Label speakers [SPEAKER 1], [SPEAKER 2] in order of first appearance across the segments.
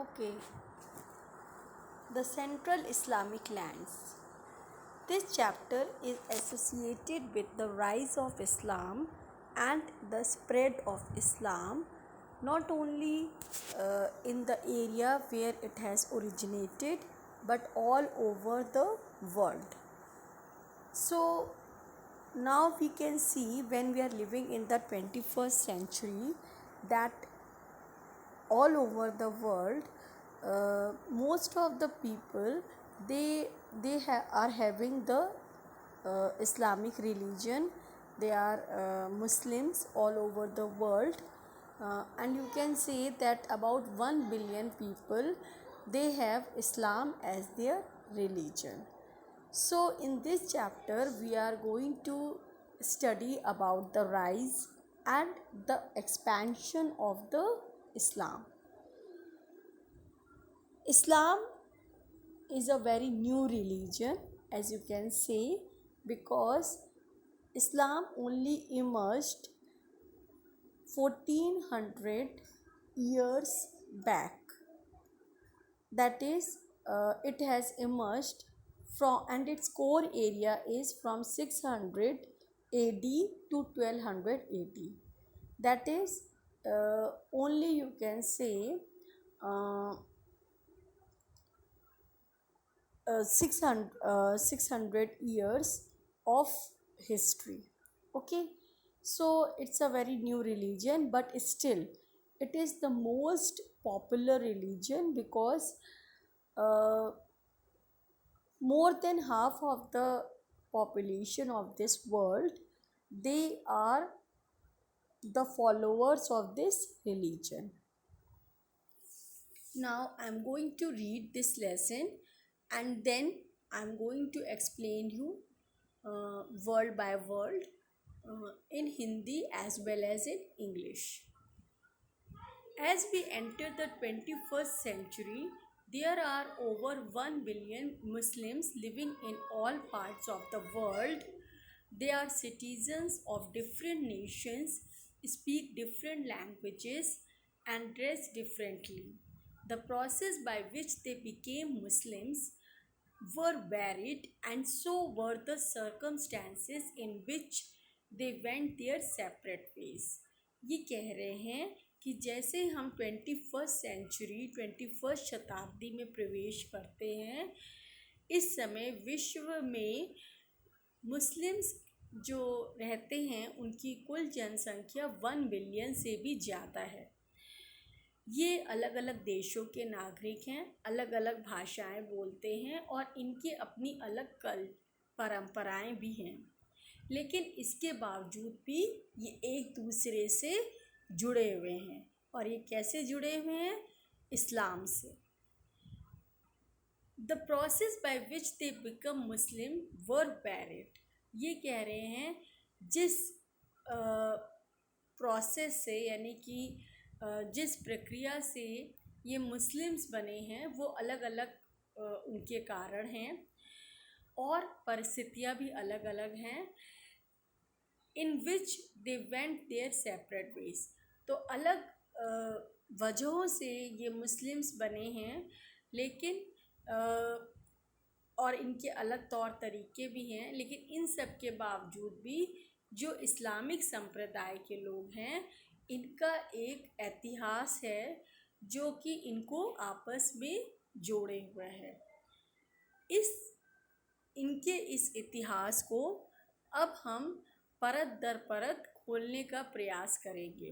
[SPEAKER 1] Okay, the Central Islamic lands. This chapter is associated with the rise of Islam and the spread of Islam, not only in the area where it has originated but all over the world. So now we can see, when we are living in the 21st century, that all over the world, most of the people, are having the Islamic religion. They are Muslims all over the world, and you can say that about 1 billion people, they have Islam as their religion. So in this chapter we are going to study about the rise and the expansion of the Islam. Islam is a very new religion, as you can say, because Islam only emerged 1400 years back. That is, it has emerged from, and its core area is from 600 AD to 1200 AD. That is, only you can say, uh, 600 years of history. Okay, so it's a very new religion, but still it is the most popular religion because uh, more than half of the population of this world, they are the followers of this religion. Now I'm going to read this lesson, and then I'm going to explain you word by word in Hindi as well as in English. As we enter the 21st century, there are over 1 billion Muslims living in all parts of the world. They are citizens of different nations, speak different languages, and dress differently. The process by which they became Muslims were varied, and so were the circumstances in which they went their separate ways. ये कह रहे हैं कि जैसे हम 21st शताब्दी में प्रवेश करते हैं, इस समय विश्व में मुस्लिम्स जो रहते हैं उनकी कुल जनसंख्या 1 बिलियन से भी ज़्यादा है। ये अलग अलग देशों के नागरिक हैं, अलग अलग भाषाएं बोलते हैं और इनकी अपनी अलग परंपराएं भी हैं, लेकिन इसके बावजूद भी ये एक दूसरे से जुड़े हुए हैं। और ये कैसे जुड़े हुए हैं? इस्लाम से। The process by which they become Muslim were varied. ये कह रहे हैं जिस प्रोसेस से, यानी कि जिस प्रक्रिया से ये मुस्लिम्स बने हैं, वो अलग अलग उनके कारण हैं और परिस्थितियाँ भी अलग अलग हैं। In which they went their separate ways. तो अलग वजहों से ये मुस्लिम्स बने हैं, लेकिन और इनके अलग तौर तरीके भी हैं, लेकिन इन सब के बावजूद भी जो इस्लामिक संप्रदाय के लोग हैं, इनका एक इतिहास है जो कि इनको आपस में जोड़े हुए है। इस इतिहास को अब हम परत दर परत खोलने का प्रयास करेंगे।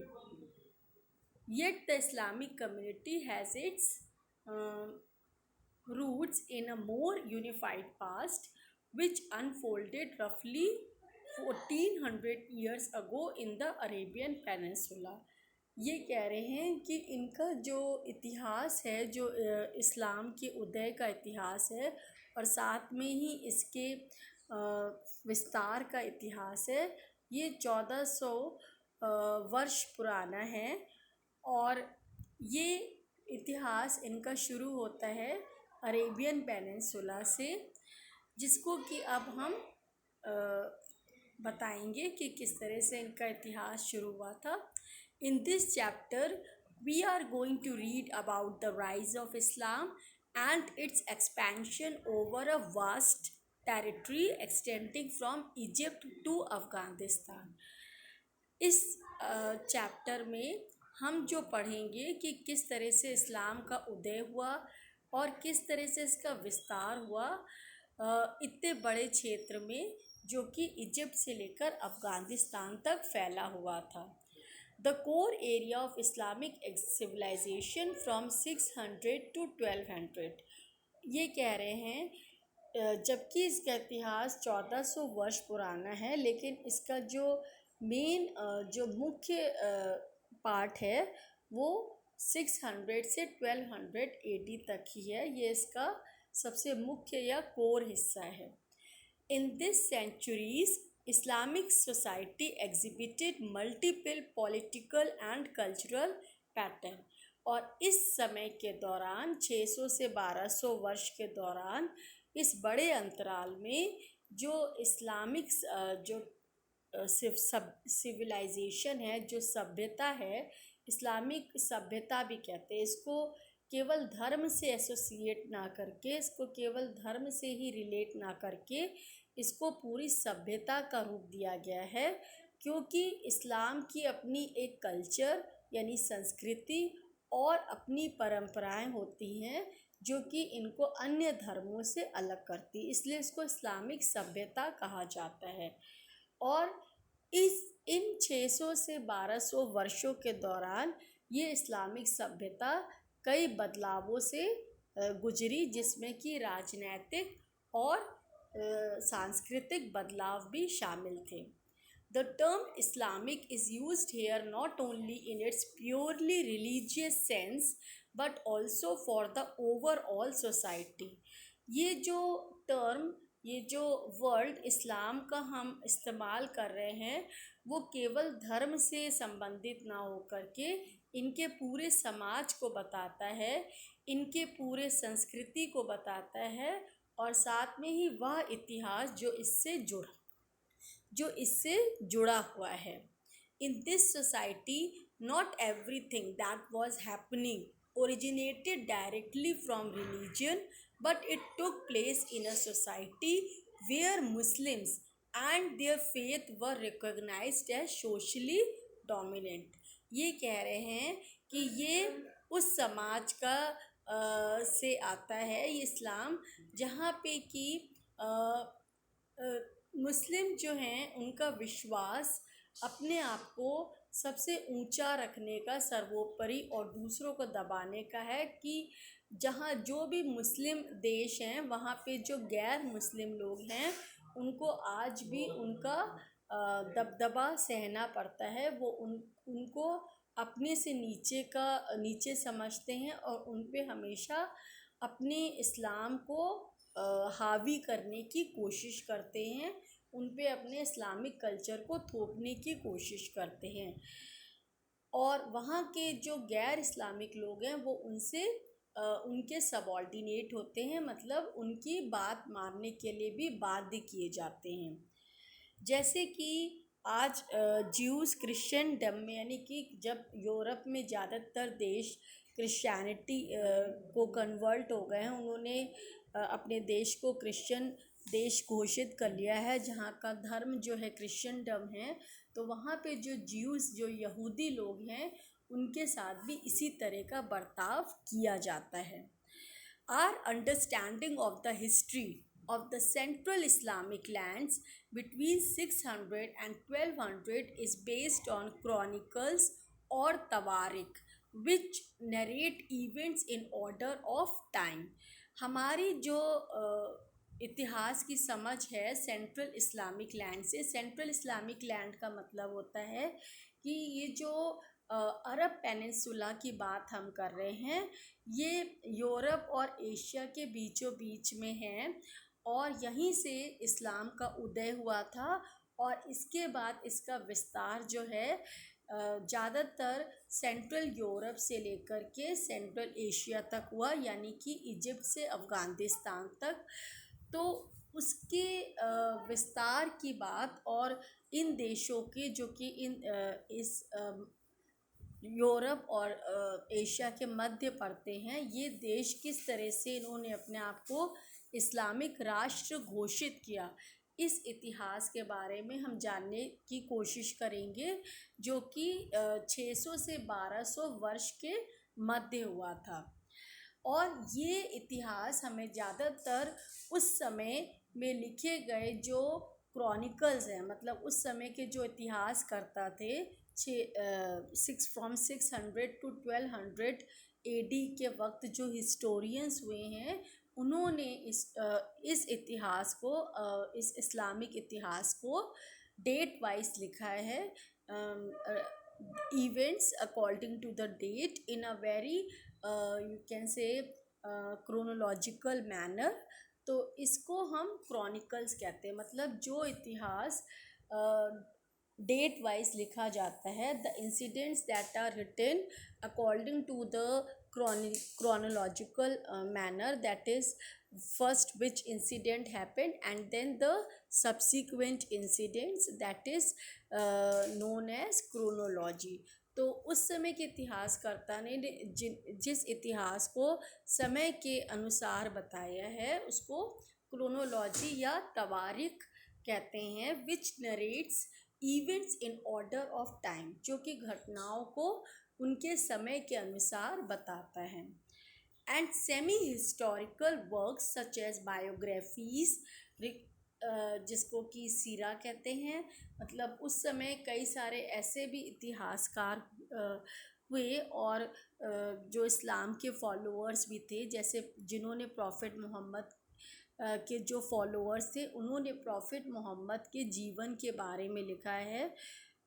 [SPEAKER 1] Yet the Islamic community has its roots in a more unified past, which unfolded roughly 1400 years ago in the Arabian Peninsula. ये कह रहे हैं कि इनका जो इतिहास है, जो इस्लाम के उदय का इतिहास है, और साथ में ही इसके विस्तार का इतिहास है, ये 1400 वर्ष पुराना है। और ये इतिहास इनका शुरू होता है अरेबियन पेनिनसुला से, जिसको कि अब हम बताएंगे कि किस तरह से इनका इतिहास शुरू हुआ था। In this chapter We are going to read about the rise of Islam and its expansion over a vast territory extending from Egypt to Afghanistan. इस चैप्टर में हम जो पढ़ेंगे कि किस तरह से इस्लाम का उदय हुआ और किस तरह से इसका विस्तार हुआ इतने बड़े क्षेत्र में जो कि इजिप्ट से लेकर अफ़गानिस्तान तक फैला हुआ था। The core area of Islamic civilisation from 600 to 1200, ये कह रहे हैं जबकि इसका इतिहास 1400 वर्ष पुराना है, लेकिन इसका जो मेन जो मुख्य पार्ट है वो 600 से 1200 AD तक ही है। ये इसका सबसे मुख्य या कोर हिस्सा है। In this centuries Islamic society exhibited multiple political and cultural pattern, और इस समय के दौरान 600 से 1200 वर्ष के दौरान इस बड़े अंतराल में जो इस्लामिक जो सिविलाइजेशन है, जो सभ्यता है, इस्लामिक सभ्यता भी कहते हैं इसको, केवल धर्म से एसोसिएट ना करके, इसको केवल धर्म से ही रिलेट ना करके इसको पूरी सभ्यता का रूप दिया गया है, क्योंकि इस्लाम की अपनी एक कल्चर यानी संस्कृति और अपनी परंपराएं होती हैं जो कि इनको अन्य धर्मों से अलग करती, इसलिए इसको इस्लामिक सभ्यता कहा जाता है। और इन 600 से 1200 वर्षों के दौरान ये इस्लामिक सभ्यता कई बदलावों से गुजरी, जिसमें कि राजनैतिक और सांस्कृतिक बदलाव भी शामिल थे। The term Islamic is used here not only in its purely religious sense but also for the overall society. ये जो टर्म, ये जो वर्ड इस्लाम का हम इस्तेमाल कर रहे हैं वो केवल धर्म से संबंधित ना होकर के इनके पूरे समाज को बताता है, इनके पूरे संस्कृति को बताता है, और साथ में ही वह इतिहास जो इससे जुड़ा हुआ है। In this society not everything that was happening originated directly from religion, but it took place in a society where Muslims and their faith were recognized as socially dominant. ये कह रहे हैं कि ये उस समाज का से आता है ये इस्लाम, जहाँ पे कि मुस्लिम जो हैं उनका विश्वास अपने आप को सबसे ऊंचा रखने का, सर्वोपरि और दूसरों को दबाने का है, कि जहाँ जो भी मुस्लिम देश हैं वहाँ पे जो गैर मुस्लिम लोग हैं उनको आज भी उनका दबदबा सहना पड़ता है। वो उनको अपने से नीचे समझते हैं और उन पे हमेशा अपने इस्लाम को हावी करने की कोशिश करते हैं, उन पे अपने इस्लामिक कल्चर को थोपने की कोशिश करते हैं। और वहाँ के जो गैर इस्लामिक लोग हैं वो उनसे उनके सबऑर्डिनेट होते हैं, मतलब उनकी बात मानने के लिए भी बाध्य किए जाते हैं। जैसे कि आज ज्यूज़ क्रिश्चियनडम में, यानी कि जब यूरोप में ज़्यादातर देश क्रिश्चियनिटी को कन्वर्ट हो गए हैं, उन्होंने अपने देश को क्रिश्चियन देश घोषित कर लिया है, जहाँ का धर्म जो है क्रिश्चियनडम है, तो वहाँ पे जो ज्यूज़ जो यहूदी लोग हैं उनके साथ भी इसी तरह का बर्ताव किया जाता है। Our understanding of the history of the Central Islamic lands between 600 and 1200 is based on chronicles or tawarik, which narrate events in order of time. हमारी जो इतिहास की समझ है सेंट्रल इस्लामिक लैंड से, सेंट्रल इस्लामिक लैंड का मतलब होता है कि ये जो अरब पेनिनसुला की बात हम कर रहे हैं, ये यूरोप और एशिया के बीचों बीच में है, और यहीं से इस्लाम का उदय हुआ था, और इसके बाद इसका विस्तार जो है ज़्यादातर सेंट्रल यूरोप से लेकर के सेंट्रल एशिया तक हुआ, यानी कि इजिप्ट से अफ़गानिस्तान तक। तो उसके विस्तार की बात और इन देशों के जो कि इस यूरोप और एशिया के मध्य पड़ते हैं। ये देश किस तरह से इन्होंने अपने आप को इस्लामिक राष्ट्र घोषित किया, इस इतिहास के बारे में हम जानने की कोशिश करेंगे, जो कि 600 से 1200 वर्ष के मध्य हुआ था। और ये इतिहास हमें ज़्यादातर उस समय में लिखे गए जो क्रॉनिकल्स हैं, मतलब उस समय के जो इतिहास करता थे, 600 to 1200 AD के वक्त जो हिस्टोरियंस हुए हैं, उन्होंने इस इतिहास को, इस इस्लामिक इतिहास को डेट वाइज लिखा है, events according to the date in a very you can say chronological manner। तो इसको हम क्रॉनिकल्स कहते हैं, मतलब जो इतिहास डेट वाइज लिखा जाता है, the incidents that are written according to the chronological manner, that is first which incident happened and then the subsequent incidents, that is known as chronology। तो उस समय के इतिहासकर्ता ने जिस इतिहास को समय के अनुसार बताया है उसको क्रोनोलॉजी या तवारीख कहते हैं, which narrates events in order of time, जो कि घटनाओं को उनके समय के अनुसार बताता है। And semi historical works such as biographies, जिसको कि सीरा कहते हैं, मतलब उस समय कई सारे ऐसे भी इतिहासकार हुए और जो इस्लाम के फॉलोअर्स भी थे, जैसे जिन्होंने प्रॉफिट मोहम्मद के जो फॉलोअर्स थे, उन्होंने प्रॉफिट मोहम्मद के जीवन के बारे में लिखा है।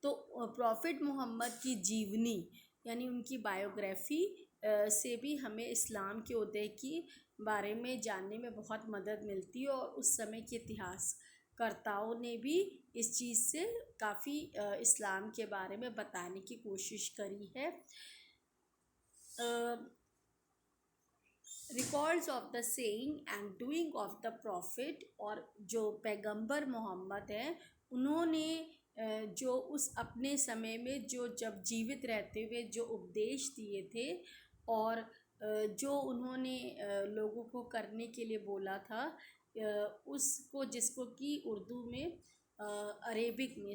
[SPEAKER 1] तो प्रॉफिट मोहम्मद की जीवनी यानी उनकी बायोग्राफी से भी हमें इस्लाम के उदय की बारे में जानने में बहुत मदद मिलती है, और उस समय के इतिहासकर्ताओं ने भी इस चीज़ से काफ़ी इस्लाम के बारे में बताने की कोशिश करी है। Records of the saying and doing of the profit, और जो पैगंबर मोहम्मद हैं उन्होंने जो उस अपने समय में जो जब जीवित रहते हुए जो उपदेश दिए थे और जो उन्होंने लोगों को करने के लिए बोला था, उसको जिसको कि उर्दू में अरेबिक में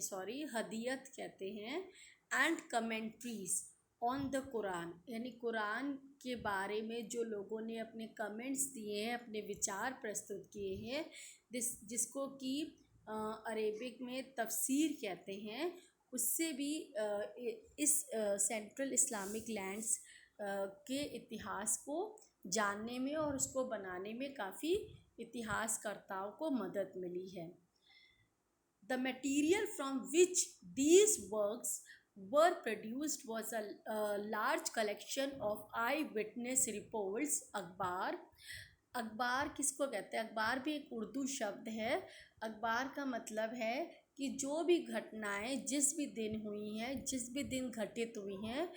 [SPEAKER 1] हदीयत कहते हैं। And commentaries on the Quran, यानी कुरान के बारे में जो लोगों ने अपने कमेंट्स दिए हैं, अपने विचार प्रस्तुत किए हैं, जिसको कि अरेबिक में तफसीर कहते हैं, उससे भी इस सेंट्रल इस्लामिक लैंड्स के इतिहास को जानने में और उसको बनाने में काफ़ी इतिहासकर्ताओं को मदद मिली है। The material from which these works were produced was a large collection of eyewitness reports। अखबार किसको कहते हैं? अखबार भी एक उर्दू शब्द है। अखबार का मतलब है कि जो भी घटनाएं जिस भी दिन हुई हैं, जिस भी दिन घटित हुई हैं,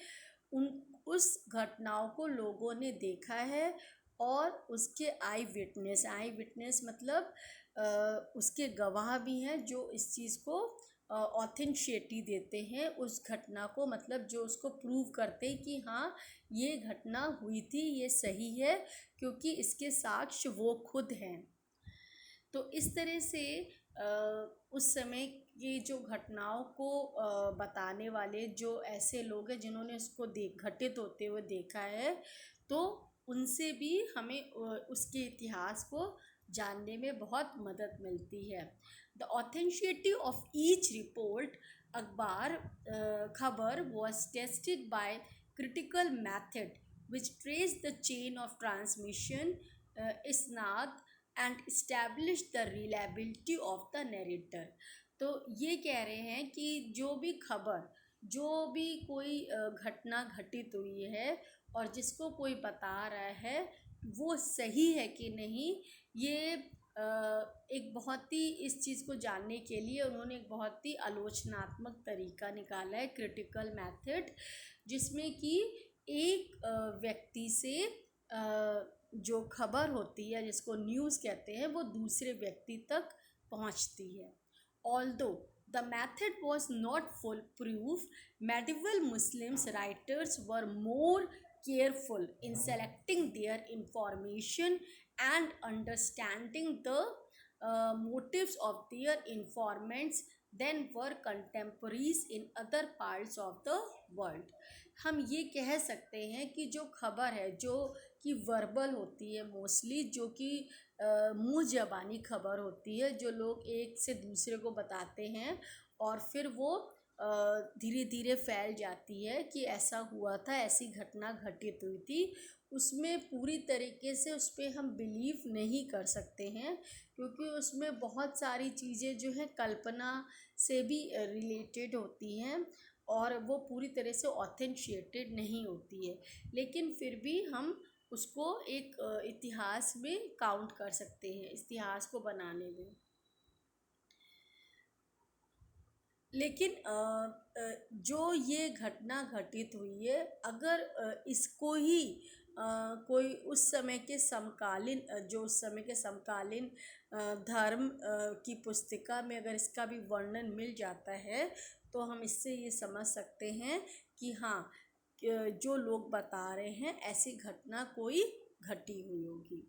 [SPEAKER 1] उस घटनाओं को लोगों ने देखा है और उसके आई विटनेस मतलब उसके गवाह भी हैं जो इस चीज़ को ऑथेंटिसिटी देते हैं उस घटना को, मतलब जो उसको प्रूव करते हैं कि हाँ ये घटना हुई थी, ये सही है, क्योंकि इसके साक्ष्य वो खुद हैं। तो इस तरह से उस समय की जो घटनाओं को बताने वाले जो ऐसे लोग हैं जिन्होंने उसको घटित होते हुए देखा है, तो उनसे भी हमें उसके इतिहास को जानने में बहुत मदद मिलती है। The authenticity of each report अखबार खबर was tested by critical method which trace the chain of transmission इसनाद and establish the reliability of the narrator. तो ये कह रहे हैं कि जो भी खबर, जो भी कोई घटना घटित हुई है और जिसको कोई बता रहा है वो सही है कि नहीं, ये एक बहुत ही इस चीज़ को जानने के लिए उन्होंने एक बहुत ही आलोचनात्मक तरीका निकाला है, क्रिटिकल मेथड, जिसमें कि एक व्यक्ति से जो खबर होती है जिसको न्यूज़ कहते हैं वो दूसरे व्यक्ति तक पहुंचती है। Although The method was not foolproof. Medieval Muslims writers were more careful in selecting their information and understanding the motives of their informants than were contemporaries in other parts of the world. हम ये कह सकते हैं कि जो खबर है जो कि वर्बल होती है मोस्टली, जो कि मुंह ज़बानी खबर होती है, जो लोग एक से दूसरे को बताते हैं और फिर वो धीरे धीरे फैल जाती है कि ऐसा हुआ था, ऐसी घटना घटित हुई थी, उसमें पूरी तरीके से उस पर हम बिलीव नहीं कर सकते हैं, क्योंकि उसमें बहुत सारी चीज़ें जो हैं कल्पना से भी रिलेटेड होती हैं और वो पूरी तरह से ऑथेंटिकेटेड नहीं होती है। लेकिन फिर भी हम उसको एक इतिहास में काउंट कर सकते हैं, इतिहास को बनाने में। लेकिन जो ये घटना घटित हुई है, अगर इसको ही कोई उस समय के समकालीन जो उस समय के समकालीन धर्म की पुस्तिका में अगर इसका भी वर्णन मिल जाता है, तो हम इससे ये समझ सकते हैं कि हाँ, जो लोग बता रहे हैं ऐसी घटना कोई घटी हुई होगी।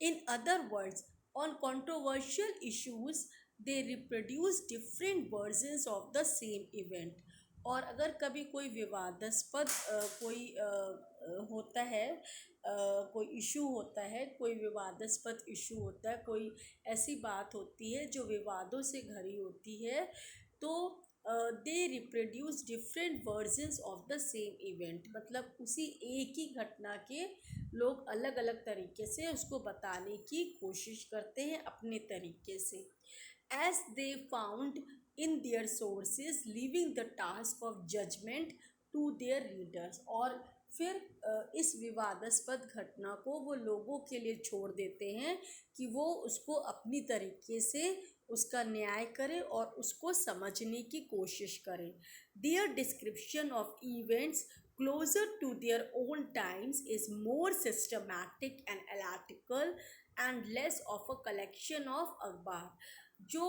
[SPEAKER 1] In other words, on controversial issues, they reproduce different versions of the same event. और अगर कभी कोई विवादास्पद कोई होता है, कोई इशू होता है, कोई विवादास्पद इशू होता है, कोई ऐसी बात होती है जो विवादों से घरी होती है, तो they reproduce different versions of the same event. मतलब उसी एक ही घटना के लोग अलग अलग तरीके से उसको बताने की कोशिश करते हैं अपने तरीके से। As they found in their sources, leaving the task of judgement to their readers. और फिर इस विवादास्पद घटना को वो लोगों के लिए छोड़ देते हैं कि वो उसको अपनी तरीके से उसका न्याय करें और उसको समझने की कोशिश करें। There description of events closer to their own times is more systematic and analytical and less of a collection of अखबार। जो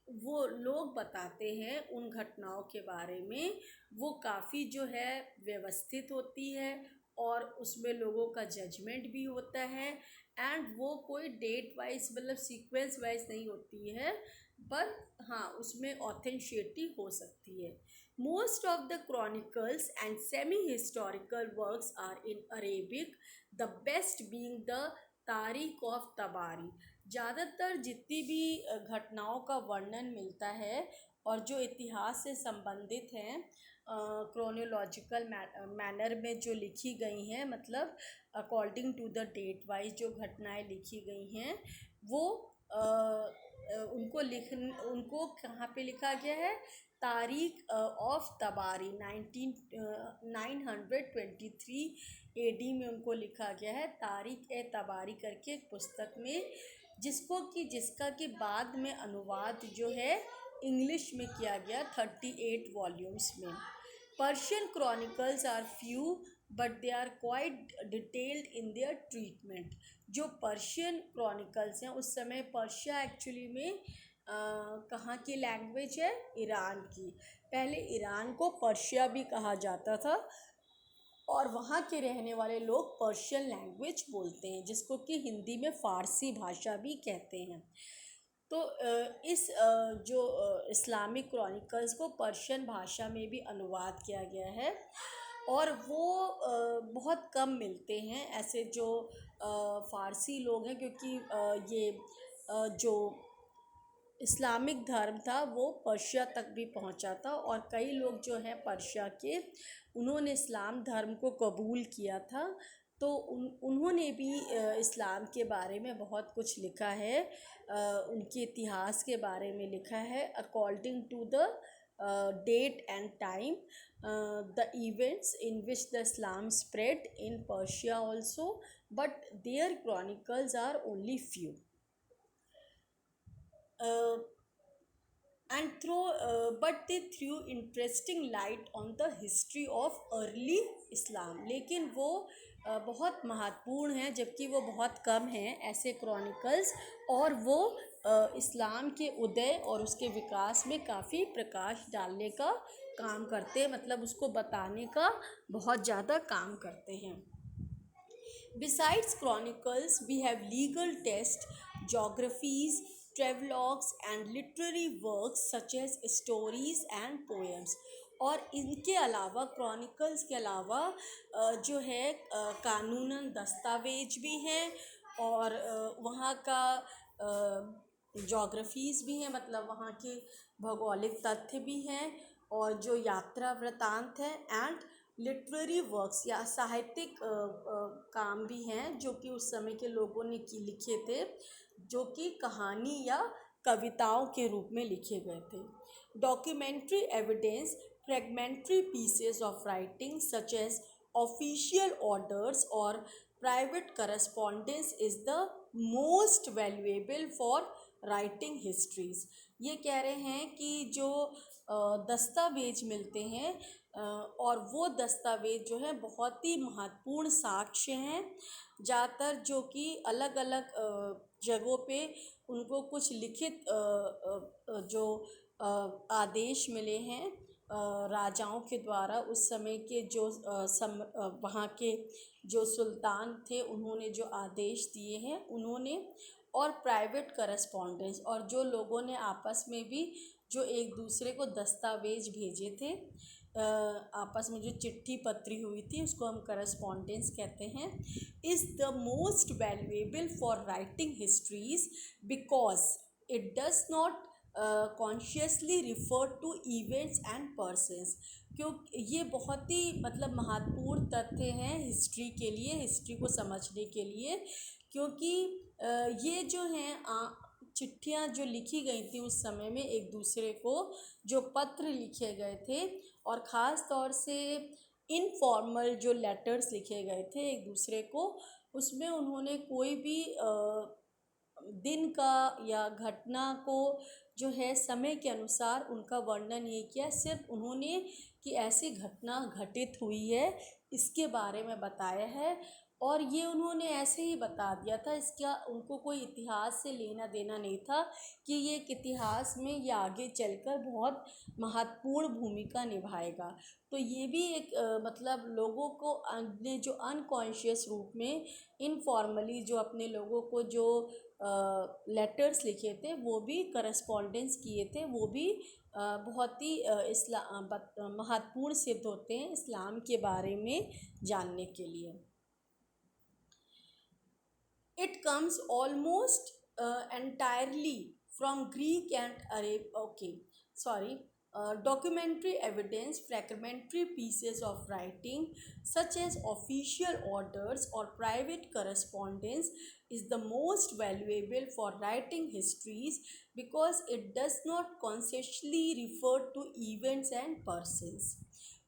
[SPEAKER 1] वो लोग बताते हैं उन घटनाओं के बारे में, वो काफ़ी जो है व्यवस्थित होती है और उसमें लोगों का जजमेंट भी होता है, एंड वो कोई डेट वाइज मतलब सीक्वेंस वाइज नहीं होती है, पर हाँ उसमें ऑथेंटिसिटी हो सकती है। Most of the chronicles and semi-historical works are in Arabic, the best being the तारीख ऑफ तबारी। ज़्यादातर जितनी भी घटनाओं का वर्णन मिलता है और जो इतिहास से संबंधित हैं क्रोनोलॉजिकल मैनर में जो लिखी गई हैं, मतलब according to the date wise जो घटनाएं लिखी गई हैं, वो उनको कहाँ पे लिखा गया है? तारीख ऑफ तबारी 923 AD में उनको लिखा गया है, तारीख ए तबारी करके एक पुस्तक में, जिसका कि बाद में अनुवाद जो है इंग्लिश में किया गया 38 वॉल्यूम्स में। Persian chronicles are few but they are quite detailed in their treatment. जो पर्शियन क्रॉनिकल्स हैं, उस समय पर्शिया एक्चुअली में कहाँ की लैंग्वेज है? ईरान की। पहले ईरान को पर्शिया भी कहा जाता था और वहाँ के रहने वाले लोग पर्शियन लैंग्वेज बोलते हैं, जिसको कि हिंदी में फ़ारसी भाषा भी कहते हैं। तो इस जो इस्लामिक क्रॉनिकल्स को पर्शियन भाषा में भी अनुवाद किया गया है और वो बहुत कम मिलते हैं ऐसे जो फ़ारसी लोग हैं, क्योंकि ये जो इस्लामिक धर्म था वो पर्शिया तक भी पहुंचा था और कई लोग जो हैं पर्शिया के, उन्होंने इस्लाम धर्म को कबूल किया था, तो उन्होंने भी इस्लाम के बारे में बहुत कुछ लिखा है, उनके इतिहास के बारे में लिखा है। According to the date and time, the events in which the Islam spread in Persia also, but their chronicles are only few. But they threw interesting light on the history of early Islam। लेकिन वो बहुत महत्वपूर्ण हैं, जबकि वो बहुत कम हैं ऐसे क्रॉनिकल्स, और वो इस्लाम के उदय और उसके विकास में काफ़ी प्रकाश डालने का काम करते हैं, मतलब उसको बताने का बहुत ज़्यादा काम करते हैं। Besides chronicles, we have legal texts, geographies, travelogues and literary works such as stories and poems. और इनके अलावा क्रॉनिकल्स के अलावा जो है कानूनन दस्तावेज भी हैं, और वहाँ का जोग्राफीज़ भी हैं, मतलब वहाँ के भौगोलिक तथ्य भी हैं, और जो यात्रा वृतांत है, एंड लिटरेरी वर्क्स या साहित्यिक काम भी हैं जो कि उस समय के लोगों ने लिखे थे, जो कि कहानी या कविताओं के रूप में लिखे गए थे। Documentary evidence, fragmentary pieces of writing such as official orders और private correspondence is the most valuable for writing histories. ये कह रहे हैं कि जो दस्तावेज मिलते हैं और वो दस्तावेज जो है बहुत ही महत्वपूर्ण साक्ष्य हैं, ज़्यादातर जो कि अलग अलग जगहों पे उनको कुछ लिखित जो आदेश मिले हैं राजाओं के द्वारा, उस समय के जो वहाँ के जो सुल्तान थे उन्होंने जो आदेश दिए हैं उन्होंने, और प्राइवेट करस्पॉन्डेंस, और जो लोगों ने आपस में भी जो एक दूसरे को दस्तावेज भेजे थे, आपस में जो चिट्ठी पत्री हुई थी उसको हम करस्पॉन्डेंस कहते हैं, is the most valuable for writing histories because it does not consciously refer to events and persons. क्योंकि ये बहुत ही मतलब महत्वपूर्ण तथ्य हैं हिस्ट्री के लिए, हिस्ट्री को समझने के लिए, क्योंकि ये जो हैं चिट्ठियाँ जो लिखी गई थी उस समय में एक दूसरे को, जो पत्र लिखे गए थे, और ख़ास तौर से इनफॉर्मल जो लेटर्स लिखे गए थे एक दूसरे को, उसमें उन्होंने कोई भी दिन का या घटना को जो है समय के अनुसार उनका वर्णन नहीं किया, सिर्फ उन्होंने कि ऐसी घटना घटित हुई है इसके बारे में बताया है, और ये उन्होंने ऐसे ही बता दिया था, इसका उनको कोई इतिहास से लेना देना नहीं था कि ये एक इतिहास में ये आगे चलकर बहुत महत्वपूर्ण भूमिका निभाएगा। तो ये भी एक मतलब लोगों को ने जो अनकॉन्शियस रूप में इनफॉर्मली जो अपने लोगों को जो लेटर्स लिखे थे, वो भी करस्पॉन्डेंस किए थे, वो भी बहुत ही महत्वपूर्ण सिद्ध होते हैं इस्लाम के बारे में जानने के लिए। It comes almost entirely from Greek and documentary evidence, fragmentary pieces of writing such as official orders or private correspondence is the most valuable for writing histories because it does not consciously refer to events and persons.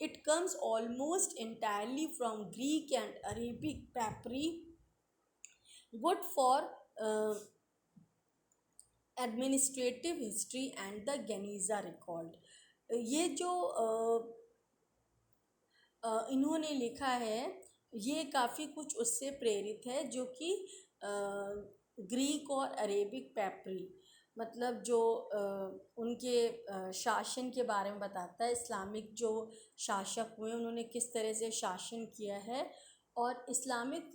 [SPEAKER 1] It comes almost entirely from Greek and Arabic papyri, good for administrative history and the Geniza record. ये जो इन्होंने लिखा है ये काफ़ी कुछ उससे प्रेरित है, जो कि ग्रीक और अरेबिक पैपरी, मतलब जो उनके शासन के बारे में बताता है, इस्लामिक जो शासक हुए उन्होंने किस तरह से शासन किया है, और इस्लामिक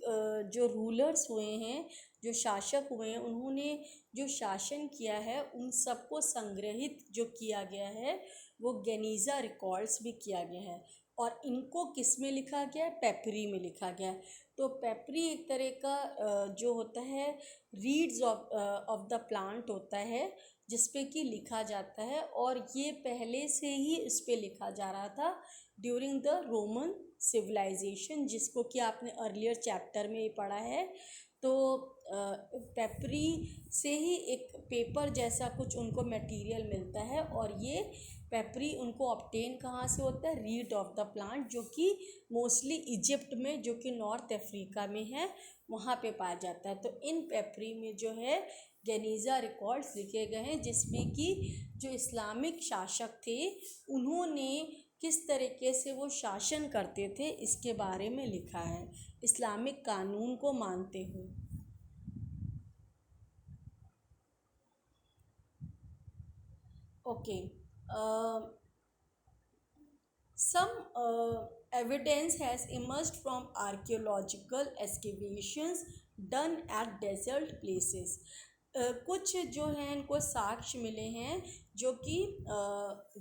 [SPEAKER 1] जो रूलर्स हुए हैं, जो शासक हुए हैं, उन्होंने जो शासन किया है उन सबको संग्रहित जो किया गया है वो गेनीज़ा रिकॉर्ड्स भी किया गया है, और इनको किस में लिखा गया है? पेपरी में लिखा गया है। तो पेपरी एक तरह का जो होता है रीड्स ऑफ द प्लांट होता है जिस पे कि लिखा जाता है, और ये पहले से ही इस पे लिखा जा रहा था ड्यूरिंग द रोमन सिविलाइजेशन, जिसको कि आपने अर्लियर चैप्टर में पढ़ा है। तो पेपरी से ही एक पेपर जैसा कुछ उनको मटेरियल मिलता है, और ये पेपरी उनको ऑब्टेन कहाँ से होता है? रीड ऑफ द प्लांट, जो कि मोस्टली इजिप्ट में, जो कि नॉर्थ अफ्रीका में है, वहाँ पे पाया जाता है। तो इन पेपरी में जो है गेनीज़ा रिकॉर्ड्स लिखे गए हैं, जिसमें कि जो इस्लामिक शासक थे उन्होंने किस तरीके से वो शासन करते थे इसके बारे में लिखा है, इस्लामिक कानून को मानते हुए। Okay. Uh, some evidence has emerged from archaeological excavations done at desert places. कुछ जो हैं इनको साक्ष्य मिले हैं जो कि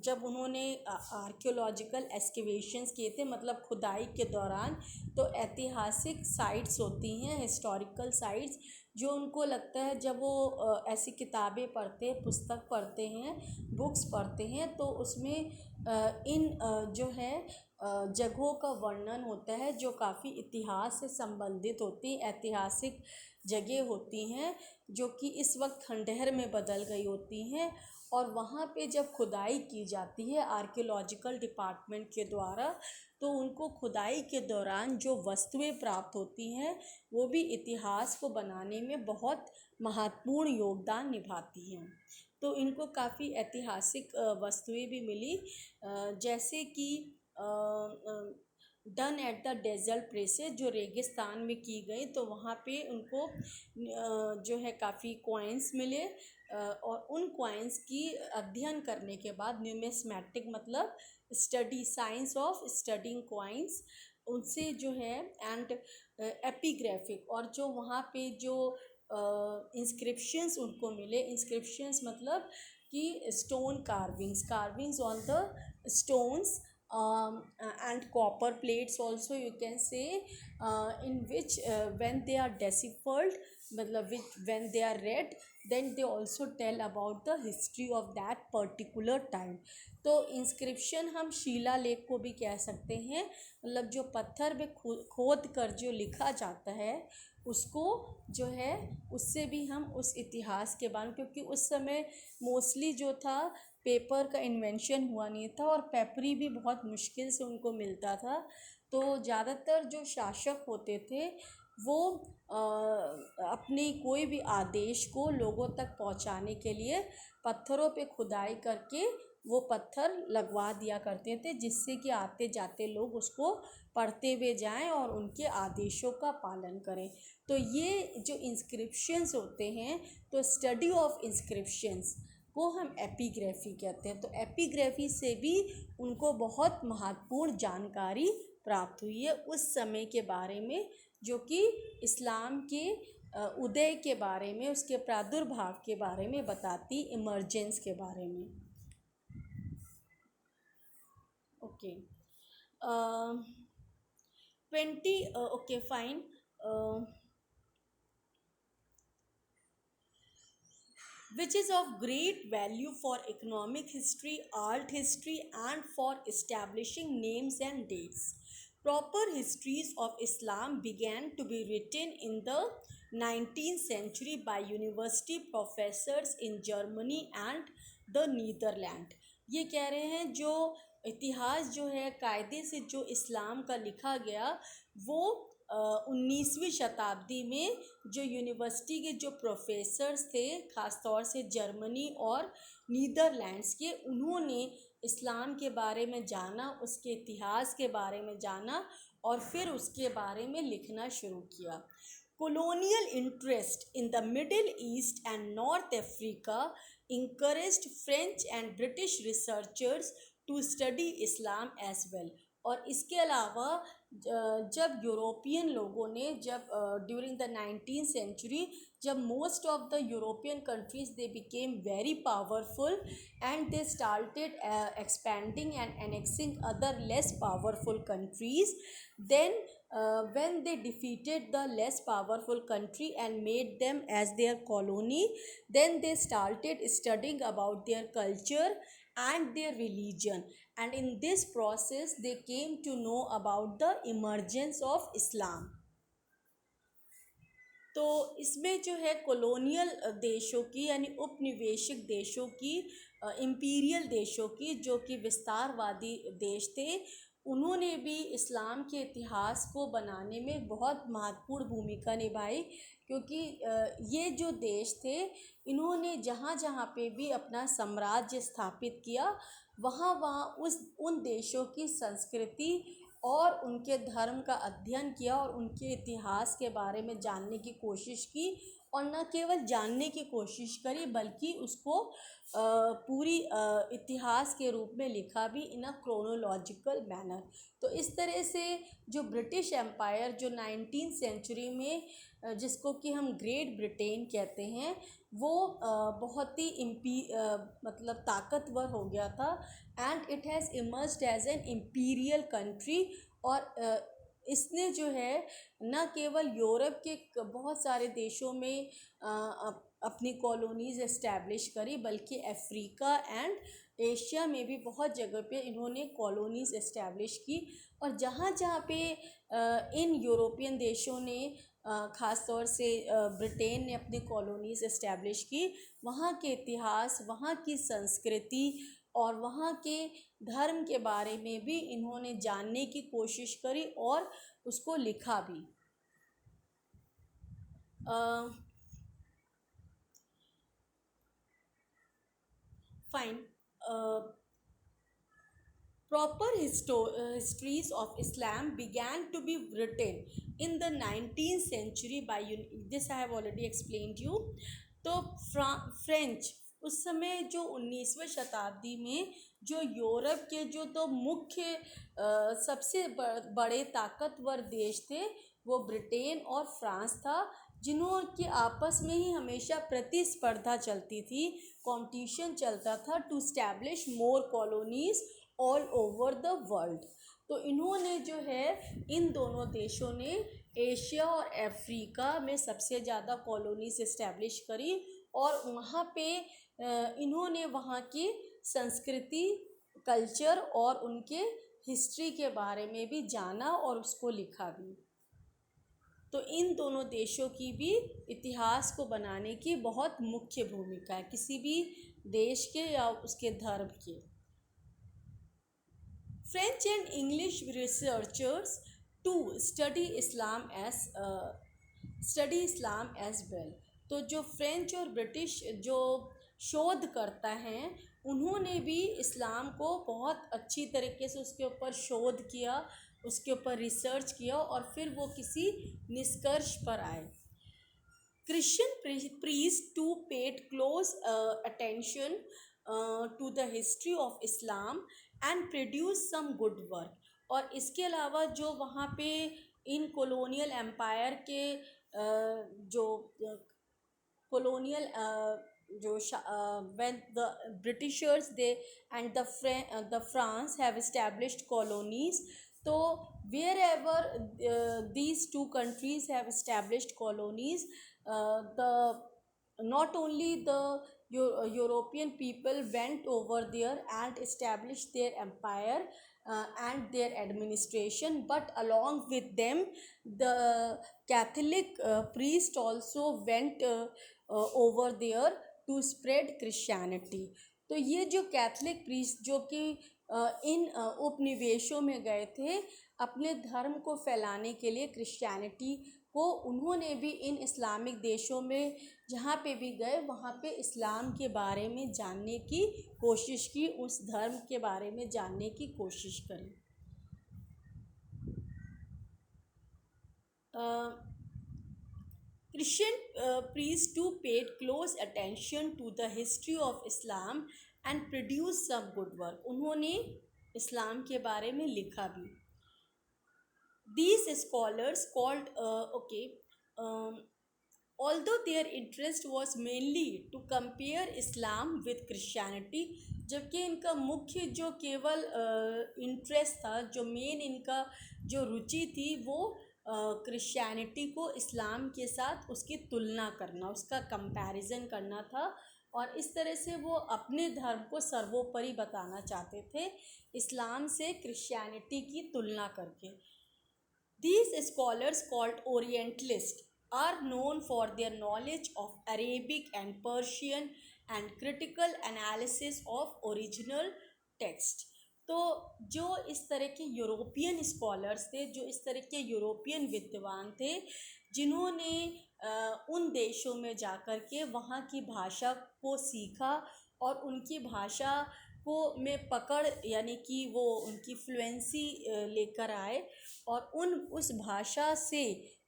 [SPEAKER 1] जब उन्होंने आर्कियोलॉजिकल एक्सकेवेशंस किए थे, मतलब खुदाई के दौरान, तो ऐतिहासिक साइट्स होती हैं, हिस्टोरिकल साइट्स, जो उनको लगता है जब वो ऐसी किताबें पढ़ते हैं, पुस्तक पढ़ते हैं, बुक्स पढ़ते हैं, तो उसमें इन जो है जगहों का वर्णन होता है जो काफ़ी इतिहास से संबंधित होती, ऐतिहासिक जगह होती हैं जो कि इस वक्त खंडहर में बदल गई होती हैं। और वहाँ पे जब खुदाई की जाती है आर्कियोलॉजिकल डिपार्टमेंट के द्वारा, तो उनको खुदाई के दौरान जो वस्तुएं प्राप्त होती हैं वो भी इतिहास को बनाने में बहुत महत्वपूर्ण योगदान निभाती हैं। तो इनको काफ़ी ऐतिहासिक वस्तुएं भी मिली, जैसे कि done at the desert places, जो रेगिस्तान में की गई, तो वहाँ पे उनको जो है काफ़ी कॉइन्स मिले, और उन कॉइन्स की अध्ययन करने के बाद न्यूमिस्मैटिक मतलब study, science of studying coins, उनसे जो है, एंड एपिग्राफिक, और जो वहाँ पे जो इंस्क्रिप्शंस उनको मिले, इंस्क्रिप्शंस मतलब कि stone carvings on the stones, and copper plates also you can say, in which when they are deciphered, मतलब when they are read, then they also tell about the history of that particular time. तो inscription हम शीला लेख को भी कह सकते हैं, मतलब जो पत्थर में खोद कर जो लिखा जाता है उसको जो है, उससे भी हम उस इतिहास के बारे में, क्योंकि उस समय मोस्टली जो था पेपर का इन्वेंशन हुआ नहीं था और पेपरी भी बहुत मुश्किल से उनको मिलता था, तो ज़्यादातर जो शासक होते थे वो अपने कोई भी आदेश को लोगों तक पहुंचाने के लिए पत्थरों पे खुदाई करके वो पत्थर लगवा दिया करते थे, जिससे कि आते जाते लोग उसको पढ़ते हुए जाएं और उनके आदेशों का पालन करें। तो ये जो इंस्क्रिप्शंस होते हैं, तो स्टडी ऑफ इंस्क्रिप्शंस को हम एपिग्राफी कहते हैं। तो एपिग्राफी से भी उनको बहुत महत्वपूर्ण जानकारी प्राप्त हुई है उस समय के बारे में, जो कि इस्लाम के उदय के बारे में, उसके प्रादुर्भाव के बारे में बताती, इमर्जेंस के बारे में। Okay, 20 okay fine. Which is of great value for economic history, art history, and for establishing names and dates. Proper histories of Islam began to be written in the 19th century by university professors in Germany and the Netherlands. ये कह रहे हैं जो इतिहास जो है कायदे से जो इस्लाम का लिखा गया, वो 19वीं शताब्दी में जो यूनिवर्सिटी के जो प्रोफेसर्स थे, ख़ास तौर से जर्मनी और नीदरलैंड्स के, उन्होंने इस्लाम के बारे में जाना, उसके इतिहास के बारे में जाना और फिर उसके बारे में लिखना शुरू किया। Colonial interest in the Middle East and North Africa encouraged French and British researchers to study Islam as well. और इसके अलावा जब यूरोपियन लोगों ने, जब ड्यूरिंग द 19th सेंचुरी, जब most of the European countries they became very powerful and they started expanding and annexing other less powerful countries, then when they defeated the less powerful country and made them as their colony, then they started studying about their culture and their religion, and in this process they came to know about the emergence of Islam. तो इसमें जो है colonial देशों की, यानी उपनिवेशिक देशों की, imperial देशों की, जो कि विस्तारवादी देश थे, उन्होंने भी इस्लाम के इतिहास को बनाने में बहुत महत्वपूर्ण भूमिका निभाई, क्योंकि ये जो देश थे, इन्होंने जहाँ जहाँ पे भी अपना साम्राज्य स्थापित किया, वहाँ उन देशों की संस्कृति और उनके धर्म का अध्ययन किया और उनके इतिहास के बारे में जानने की कोशिश की और न केवल जानने की कोशिश करी बल्कि उसको पूरी इतिहास के रूप में लिखा भी इन अ क्रोनोलॉजिकल मैनर। तो इस तरह से जो ब्रिटिश एम्पायर जो 19th सेंचुरी में जिसको कि हम ग्रेट ब्रिटेन कहते हैं वो बहुत ही मतलब ताकतवर हो गया था and it has emerged as an imperial country. और इसने जो है न केवल यूरोप के बहुत सारे देशों में अपनी कॉलोनीज़ एस्टैब्लिश करी बल्कि अफ्रीका एंड एशिया में भी बहुत जगह पे इन्होंने कॉलोनीज़ एस्टैब्लिश की। और जहाँ जहाँ पे इन यूरोपियन देशों ने ख़ास तौर से ब्रिटेन ने अपनी कॉलोनीज़ एस्टैब्लिश की, वहाँ के इतिहास, वहाँ की संस्कृति और वहाँ के धर्म के बारे में भी इन्होंने जानने की कोशिश करी और उसको लिखा भी। Fine. Proper histories of Islam began to be written in the 19th century by this I have already explained you। तो फ्रेंच उस समय जो 19वीं शताब्दी में जो यूरोप के जो तो मुख्य सबसे बड़े ताकतवर देश थे वो ब्रिटेन और फ्रांस था, जिन्हों के आपस में ही हमेशा प्रतिस्पर्धा चलती थी, कंपटीशन चलता था to establish more colonies all over the world. तो इन्होंने जो है इन दोनों देशों ने एशिया और अफ्रीका में सबसे ज़्यादा कॉलोनीज इस्टेब्लिश करी और वहाँ पे इन्होंने वहाँ की संस्कृति, कल्चर और उनके हिस्ट्री के बारे में भी जाना और उसको लिखा भी। तो इन दोनों देशों की भी इतिहास को बनाने की बहुत मुख्य भूमिका है, किसी भी देश के या उसके धर्म के। French and English researchers too study Islam as well। तो जो फ्रेंच और ब्रिटिश जो शोध करता हैं उन्होंने भी इस्लाम को बहुत अच्छी तरीके से उसके ऊपर शोध किया, उसके ऊपर रिसर्च किया और फिर वो किसी निष्कर्ष पर आए। Christian priests too paid close attention to the history of Islam and produced some good work। और इसके अलावा जो वहाँ पे इन कॉलोनियल एम्पायर के जो कॉलोनियल जो when the Britishers they and the France have established colonies, तो wherever these two countries have established colonies, the not only the European people went over there and established their empire and their administration, but along with them the Catholic priest also went over there to spread Christianity। तो ये जो Catholic priest जो कि इन उपनिवेशों में गए थे अपने धर्म को फैलाने के लिए, क्रिश्चियनिटी को, उन्होंने भी इन इस्लामिक देशों में जहाँ पे भी गए वहाँ पे इस्लाम के बारे में जानने की कोशिश की, उस धर्म के बारे में जानने की कोशिश करी। Christian priests too paid close attention to the history of Islam and produced some good work। उन्होंने इस्लाम के बारे में लिखा भी। These scholars called although their interest was mainly to compare Islam with Christianity, जबकि इनका मुख्य जो केवल इंटरेस्ट था, जो मेन इनका जो रुचि थी वो क्रिश्चियनिटी को इस्लाम के साथ उसकी तुलना करना, उसका कंपैरिजन करना था और इस तरह से वो अपने धर्म को सर्वोपरि बताना चाहते थे इस्लाम से क्रिश्चियनिटी की तुलना करके। These scholars called Orientalists are known for their knowledge of Arabic and Persian and critical analysis of original text। तो जो इस तरह के यूरोपियन स्कॉलर्स थे, जो इस तरह के यूरोपियन विद्वान थे, जिन्होंने उन देशों में जाकर के वहाँ की भाषा को सीखा और उनकी भाषा को में पकड़ यानी कि वो उनकी फ्लुएंसी लेकर आए और उस भाषा से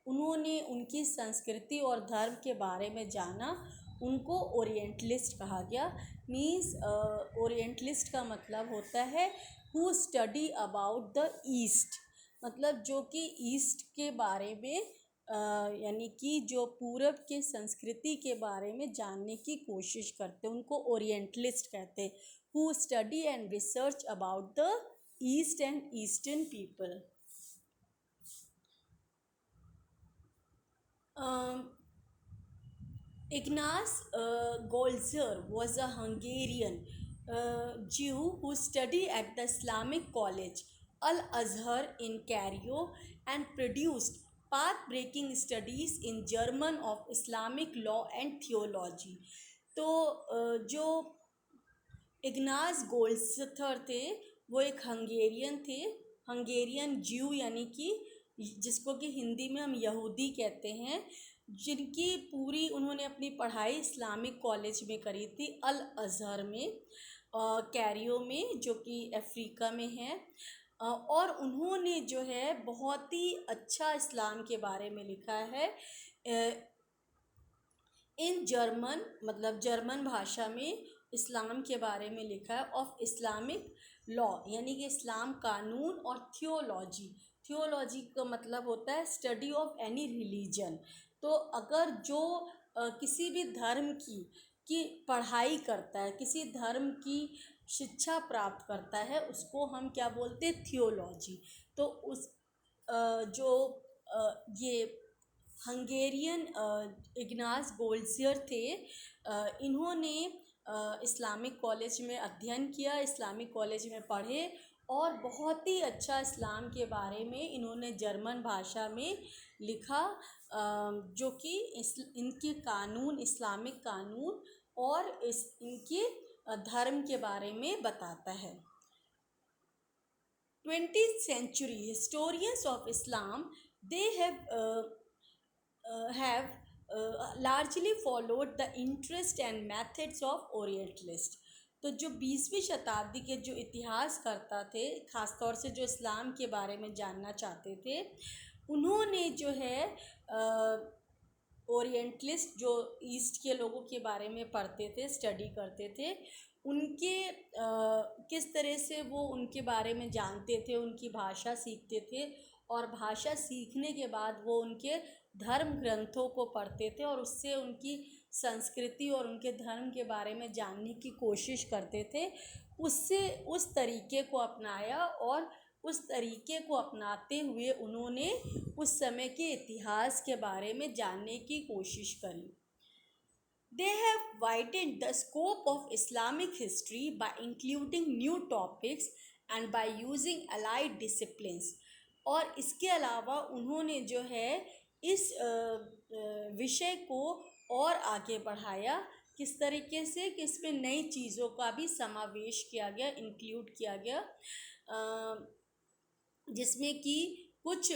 [SPEAKER 1] उन्होंने उनकी संस्कृति और धर्म के बारे में जाना, उनको ओरिएंटलिस्ट कहा गया। मीन्स ओरिएंटलिस्ट का मतलब होता है who study about the east, मतलब जो कि ईस्ट के बारे में यानी कि जो पूरब के संस्कृति के बारे में जानने की कोशिश करते हैं, उनको ओरिएंटलिस्ट कहते हैं। Who study and research about the east and eastern people. Ignaz Goltzer was a Hungarian Jew who studied at the Islamic College Al-Azhar in Cairo and produced path-breaking studies in German of Islamic law and theology। तो जो इग्नास गोल्डस्टर थे वो एक Hungarian थे, Hungarian ज्यू यानी कि जिसको कि हिंदी में हम यहूदी कहते हैं, जिनकी पूरी उन्होंने अपनी पढ़ाई इस्लामिक कॉलेज में करी थी अल अज़हर में, कैरियो में, जो कि अफ्रीका में है। और उन्होंने जो है बहुत ही अच्छा इस्लाम के बारे में लिखा है इन जर्मन, मतलब जर्मन भाषा में इस्लाम के बारे में लिखा है, ऑफ इस्लामिक लॉ यानी कि इस्लाम कानून, और थियोलॉजी, थियोलॉजी का मतलब होता है स्टडी ऑफ एनी रिलीजन। तो अगर जो किसी भी धर्म की पढ़ाई करता है, किसी धर्म की शिक्षा प्राप्त करता है, उसको हम क्या बोलते हैं, थियोलॉजी। तो उस जो ये हंगेरियन इग्नास गोल्डज़र थे, इन्होंने इस्लामिक कॉलेज में अध्ययन किया, इस्लामिक कॉलेज में पढ़े, और बहुत ही अच्छा इस्लाम के बारे में इन्होंने जर्मन भाषा में लिखा, जो कि इनके कानून, इस्लामिक कानून और इनके धर्म के बारे में बताता है। 20th century historians of Islam, they have largely followed the interest and methods of Orientalists। तो जो 20वीं शताब्दी के जो इतिहासकर्ता थे, ख़ासतौर से जो इस्लाम के बारे में जानना चाहते थे, उन्होंने जो है ओरिएंटलिस्ट जो ईस्ट के लोगों के बारे में पढ़ते थे, स्टडी करते थे, उनके किस तरह से वो उनके बारे में जानते थे, उनकी भाषा सीखते थे, और भाषा सीखने के बाद वो उनके धर्म ग्रंथों को पढ़ते थे और उससे उनकी संस्कृति और उनके धर्म के बारे में जानने की कोशिश करते थे। उससे उस तरीके को अपनाया, और उस तरीके को अपनाते हुए उन्होंने उस समय के इतिहास के बारे में जानने की कोशिश करी। They have widened the scope of Islamic history by including new topics and by using allied disciplines। और इसके अलावा उन्होंने जो है इस विषय को और आगे बढ़ाया, किस तरीके से कि इसमें नई चीज़ों का भी समावेश किया गया, इंक्लूड किया गया, जिसमें कि कुछ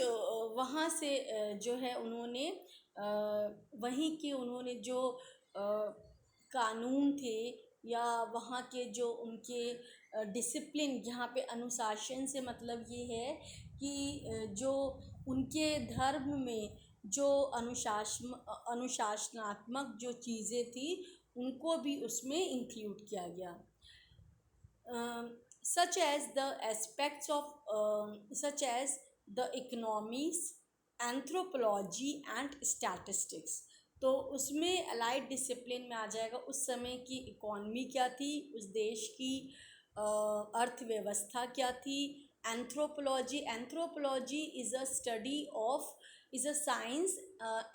[SPEAKER 1] वहाँ से जो है उन्होंने वहीं के उन्होंने जो कानून थे या वहाँ के जो उनके डिसिप्लिन, यहाँ पे अनुशासन से मतलब ये है कि जो उनके धर्म में जो अनुशासनात्मक जो चीज़ें थी उनको भी उसमें इंक्लूड किया गया। such as the aspects of such as the economies, anthropology and statistics। तो उसमें अलाइड डिसिप्लिन में आ जाएगा उस समय की इकोनॉमी क्या थी, उस देश की अर्थव्यवस्था क्या थी। Anthropology, anthropology is a study of, is a science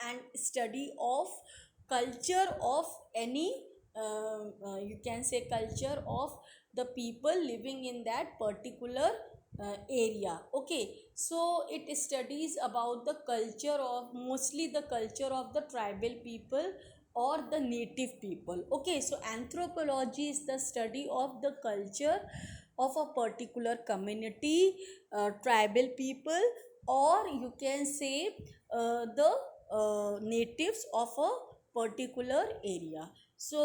[SPEAKER 1] and study of culture of any you can say culture of the people living in that particular area। Okay, so it studies about the culture of, mostly the culture of the tribal people or the native people। Okay, so anthropology is the study of the culture of a particular community, tribal people, or you can say the natives of a particular area. So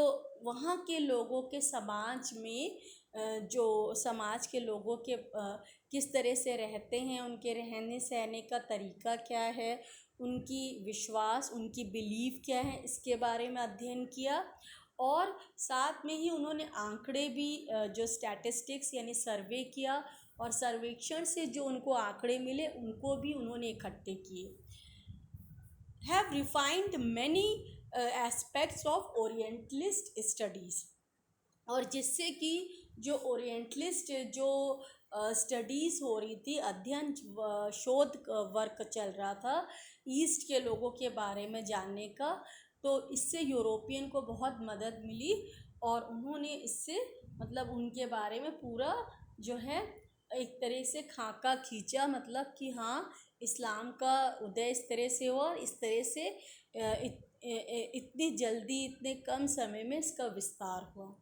[SPEAKER 1] वहाँ के लोगों के समाज में जो समाज के लोगों के किस तरह से रहते हैं, उनके रहने सहने का तरीका क्या है, उनकी विश्वास, उनकी बिलीफ क्या है, इसके बारे में अध्ययन किया। और साथ में ही उन्होंने आंकड़े भी जो स्टैटिस्टिक्स यानी सर्वे किया, और सर्वेक्षण से जो उनको आंकड़े मिले उनको भी उन्होंने इकट्ठे किए। Have refined many aspects of orientalist studies, और जिससे कि जो ओरिएंटलिस्ट जो स्टडीज़ हो रही थी, अध्ययन शोध वर्क चल रहा था ईस्ट के लोगों के बारे में जानने का, तो इससे यूरोपियन को बहुत मदद मिली, और उन्होंने इससे मतलब उनके बारे में पूरा जो है एक तरह से खाका खींचा, मतलब कि हाँ इस्लाम का उदय इस तरह से हुआ, और इस तरह से इतनी जल्दी इतने कम समय में इसका विस्तार हुआ।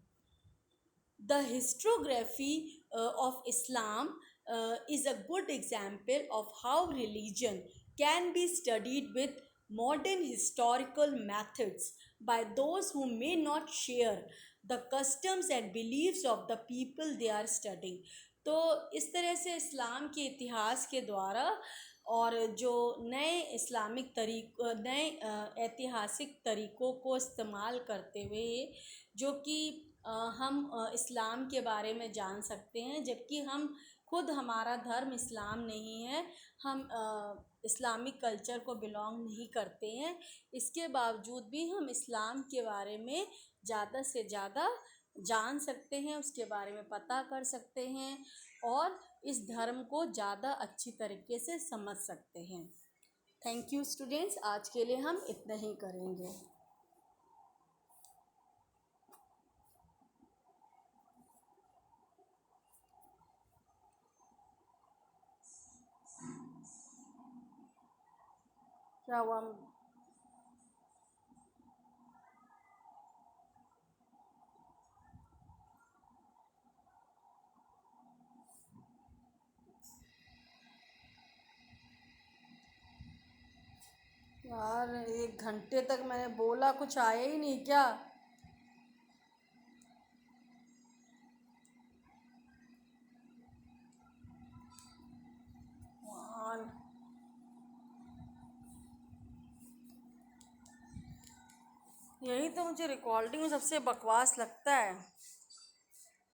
[SPEAKER 1] The historiography of Islam is a good example of how religion can be studied with modern historical methods by those who may not share the customs and beliefs of the people they are studying. तो इस तरह से इस्लाम के इतिहास के द्वारा और जो नए इस्लामिक नए ऐतिहासिक तरीक़ों को इस्तेमाल करते हुए जो कि हम इस्लाम के बारे में जान सकते हैं, जबकि हम खुद हमारा धर्म इस्लाम नहीं है, हम इस्लामिक कल्चर को बिलोंग नहीं करते हैं, इसके बावजूद भी हम इस्लाम के बारे में ज़्यादा से ज़्यादा जान सकते हैं, उसके बारे में पता कर सकते हैं, और इस धर्म को ज़्यादा अच्छी तरीके से समझ सकते हैं। थैंक यू स्टूडेंट्स, आज के लिए हम इतना ही करेंगे। क्या हुआ? यार 1 घंटे तक मैंने बोला, कुछ आया ही नहीं क्या? यार यही तो मुझे रिकॉर्डिंग में सबसे बकवास लगता है।